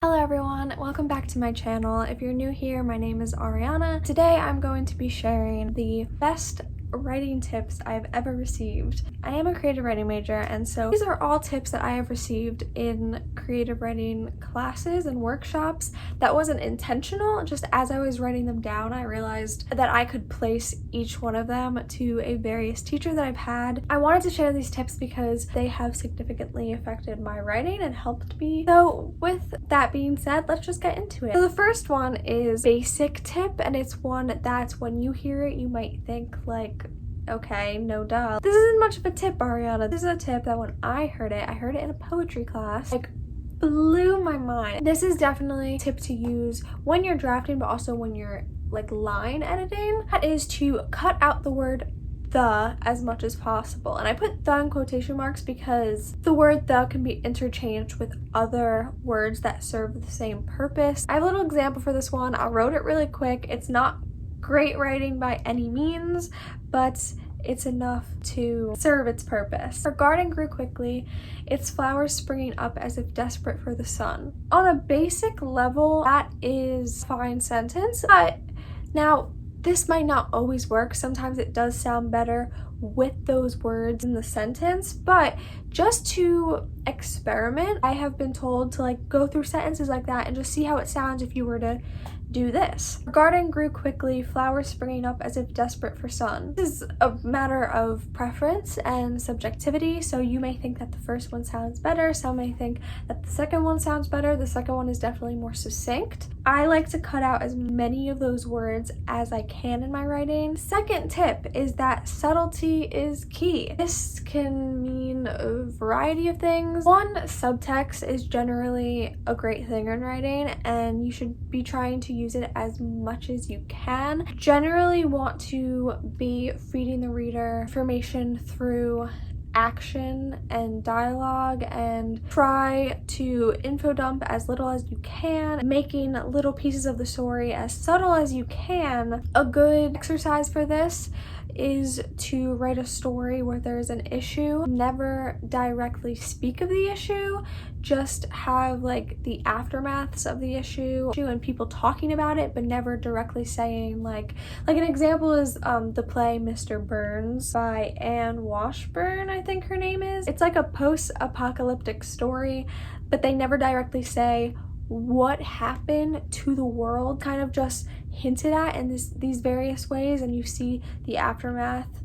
Hello everyone, welcome back to my channel. If you're new here, my name is Ariana. Today I'm going to be sharing the best writing tips I've ever received. I am a creative writing major, and so these are all tips that I have received in creative writing classes and workshops. That wasn't intentional, just as I was writing them down I realized that I could place each one of them to a various teacher that I've had. I wanted to share these tips because they have significantly affected my writing and helped me. So with that being said, let's just get into it. So the first one is basic tip, and it's one that's when you hear it you might think like, okay, no duh. This isn't much of a tip, Ariana. This is a tip that when I heard it in a poetry class, like blew my mind. This is definitely a tip to use when you're drafting, but also when you're like line editing. That is to cut out the word the as much as possible. And I put the in quotation marks because the word the can be interchanged with other words that serve the same purpose. I have a little example for this one. I wrote it really quick. It's not great writing by any means, but it's enough to serve its purpose. Our garden grew quickly, its flowers springing up as if desperate for the sun. On a basic level, that is a fine sentence, but now this might not always work. Sometimes it does sound better with those words in the sentence, but just to experiment, I have been told to like go through sentences like that and just see how it sounds if you were to do this. Our garden grew quickly, flowers springing up as if desperate for sun. This is a matter of preference and subjectivity, so you may think that the first one sounds better, some may think that the second one sounds better. The second one is definitely more succinct. I like to cut out as many of those words as I can in my writing. Second tip is that subtlety is key. This can mean a variety of things. One, subtext is generally a great thing in writing, and you should be trying to use it as much as you can. Generally want to be feeding the reader information through action and dialogue, and try to info dump as little as you can, making little pieces of the story as subtle as you can. A good exercise for this is to write a story where there's an issue. Never directly speak of the issue, just have like the aftermaths of the issue and people talking about it, but never directly saying like an example is the play Mr. Burns by Anne Washburn, I think her name is. It's like a post-apocalyptic story, but they never directly say what happened to the world, kind of just hinted at in these various ways, and you see the aftermath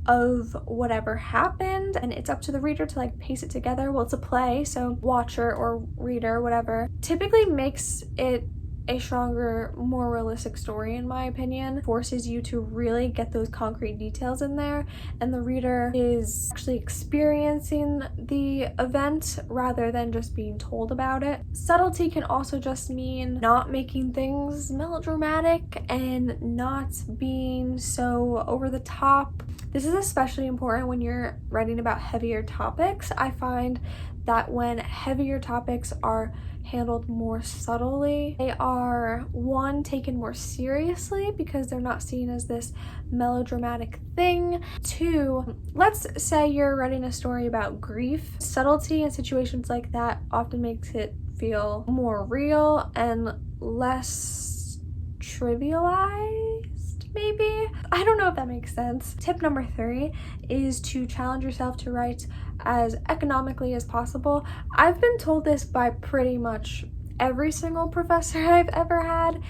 of whatever happened, and it's up to the reader to like piece it together. Well, it's a play, so watcher or reader, whatever, typically makes it a stronger, more realistic story, in my opinion. Forces you to really get those concrete details in there, and the reader is actually experiencing the event rather than just being told about it. Subtlety can also just mean not making things melodramatic and not being so over the top. This is especially important when you're writing about heavier topics. I find that when heavier topics are handled more subtly, they are, one, taken more seriously because they're not seen as this melodramatic thing. Two, let's say you're writing a story about grief. Subtlety in situations like that often makes it feel more real and less trivialized, maybe? I don't know if that makes sense. Tip number 3 is to challenge yourself to write as economically as possible. I've been told this by pretty much every single professor I've ever had,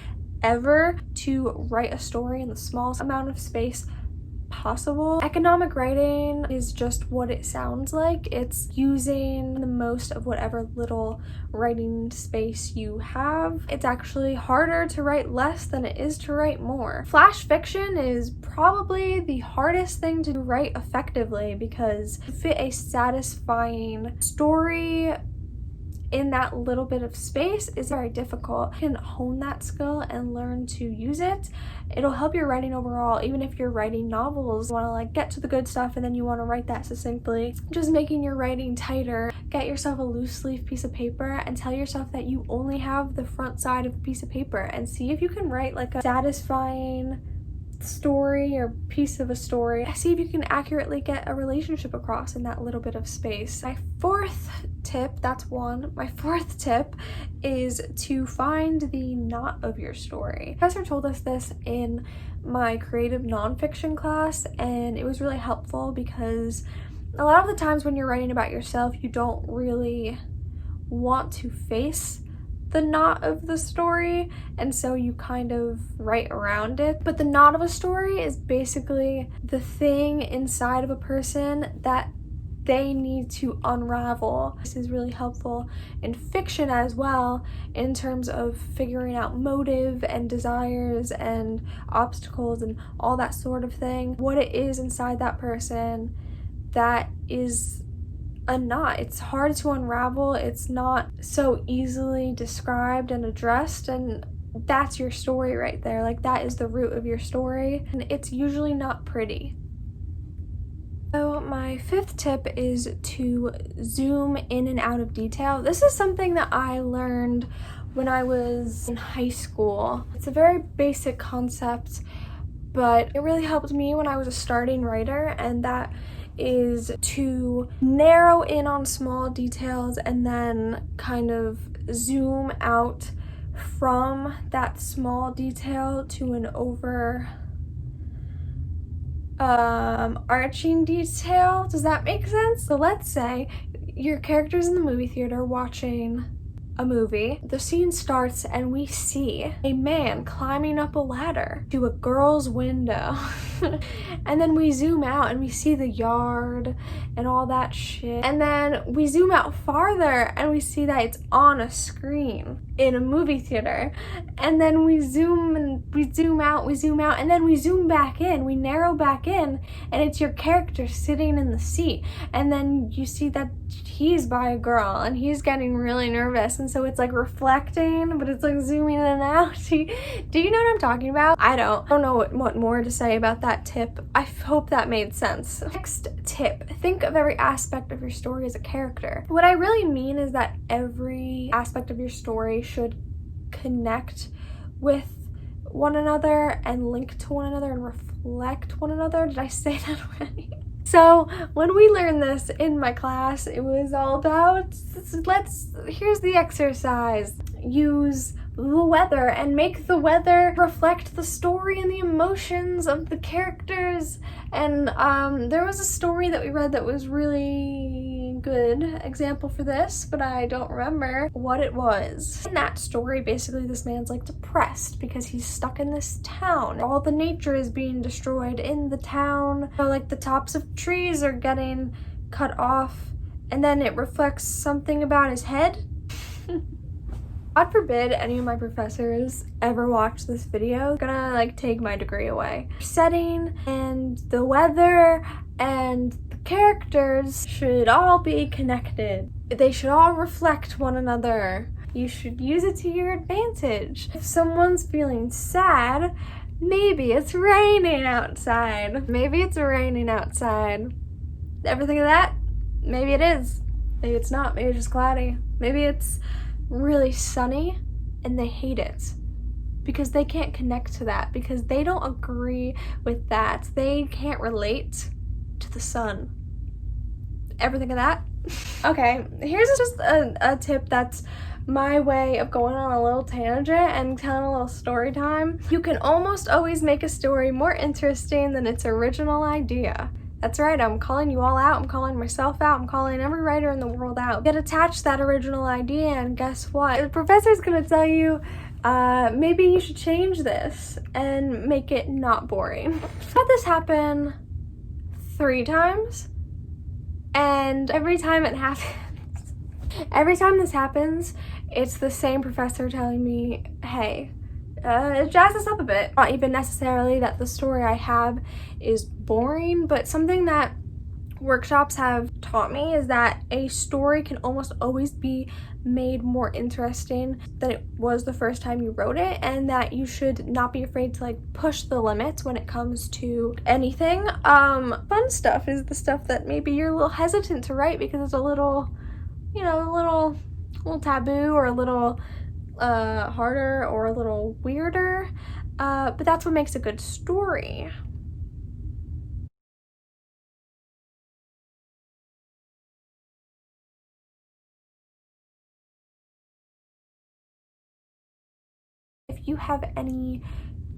to write a story in the smallest amount of space possible. Economic writing is just what it sounds like. It's using the most of whatever little writing space you have. It's actually harder to write less than it is to write more. Flash fiction is probably the hardest thing to write effectively because to fit a satisfying story in that little bit of space is very difficult. You can hone that skill and learn to use it. It'll help your writing overall. Even if you're writing novels, you want to like get to the good stuff and then you want to write that succinctly. Just making your writing tighter. Get yourself a loose leaf piece of paper and tell yourself that you only have the front side of a piece of paper, and see if you can write like a satisfying story or piece of a story. See if you can accurately get a relationship across in that little bit of space. My fourth tip, that's one. My fourth tip is to find the knot of your story. Professor told us this in my creative nonfiction class, and it was really helpful because a lot of the times when you're writing about yourself, you don't really want to face the knot of the story, and so you kind of write around it. But the knot of a story is basically the thing inside of a person that they need to unravel. This is really helpful in fiction as well, in terms of figuring out motive and desires and obstacles and all that sort of thing. What it is inside that person that is a knot. It's hard to unravel. It's not so easily described and addressed, and that's your story right there. Like, that is the root of your story, and it's usually not pretty. So my fifth tip is to zoom in and out of detail. This is something that I learned when I was in high school. It's a very basic concept, but it really helped me when I was a starting writer, and that is to narrow in on small details and then kind of zoom out from that small detail to an arching detail. Does that make sense? So let's say your character's in the movie theater watching a movie. The scene starts and we see a man climbing up a ladder to a girl's window. And then we zoom out and we see the yard and all that shit. And then we zoom out farther and we see that it's on a screen in a movie theater. And then we zoom out, and then we zoom back in, we narrow back in, and it's your character sitting in the seat. And then you see that he's by a girl and he's getting really nervous, and so it's like reflecting, but it's like zooming in and out. Do you know what I'm talking about? I don't know what more to say about that tip. I hope that made sense. Next tip, think of every aspect of your story as a character. What I really mean is that every aspect of your story should connect with one another and link to one another and reflect one another. Did I say that already? So when we learned this in my class, it was all about, here's the exercise. Use the weather and make the weather reflect the story and the emotions of the characters. And there was a story that we read that was really good example for this, but I don't remember what it was. In that story, basically this man's like depressed because he's stuck in this town. All the nature is being destroyed in the town. So like the tops of trees are getting cut off, and then it reflects something about his head. God forbid any of my professors ever watch this video. It's gonna like take my degree away. Setting and the weather and the characters should all be connected. They should all reflect one another. You should use it to your advantage. If someone's feeling sad, maybe it's raining outside. Maybe it's raining outside. Ever think of that? Maybe it is. Maybe it's not. Maybe it's just cloudy. Maybe it's really sunny and they hate it because they can't connect to that, because they don't agree with that. They can't relate to the sun. Ever think of that? Okay, here's just a tip that's my way of going on a little tangent and telling a little story time. You can almost always make a story more interesting than its original idea. That's right, I'm calling you all out, I'm calling myself out, I'm calling every writer in the world out. Get attached to that original idea, and guess what? The professor's gonna tell you, maybe you should change this and make it not boring. I've had this happen 3 times, and every time it happens, every time this happens, it's the same professor telling me, hey, jazz this up a bit. Not even necessarily that the story I have is boring, but something that workshops have taught me is that a story can almost always be made more interesting than it was the first time you wrote it, and that you should not be afraid to like push the limits when it comes to anything. Fun stuff is the stuff that maybe you're a little hesitant to write because it's a little, you know, a little taboo or a little harder or a little weirder. But that's what makes a good story. If you have any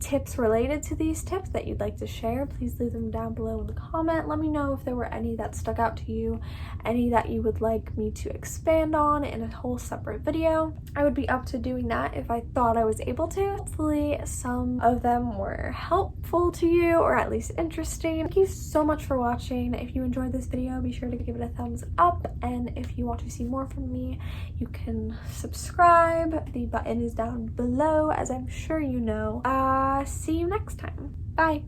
tips related to these tips that you'd like to share, please leave them down below in the comment. Let me know if there were any that stuck out to you, any that you would like me to expand on in a whole separate video. I would be up to doing that if I thought I was able to. Hopefully some of them were helpful to you, or at least interesting. Thank you so much for watching. If you enjoyed this video, be sure to give it a thumbs up, and if you want to see more from me, you can subscribe. The button is down below, as I'm sure you know. See you next time. Bye.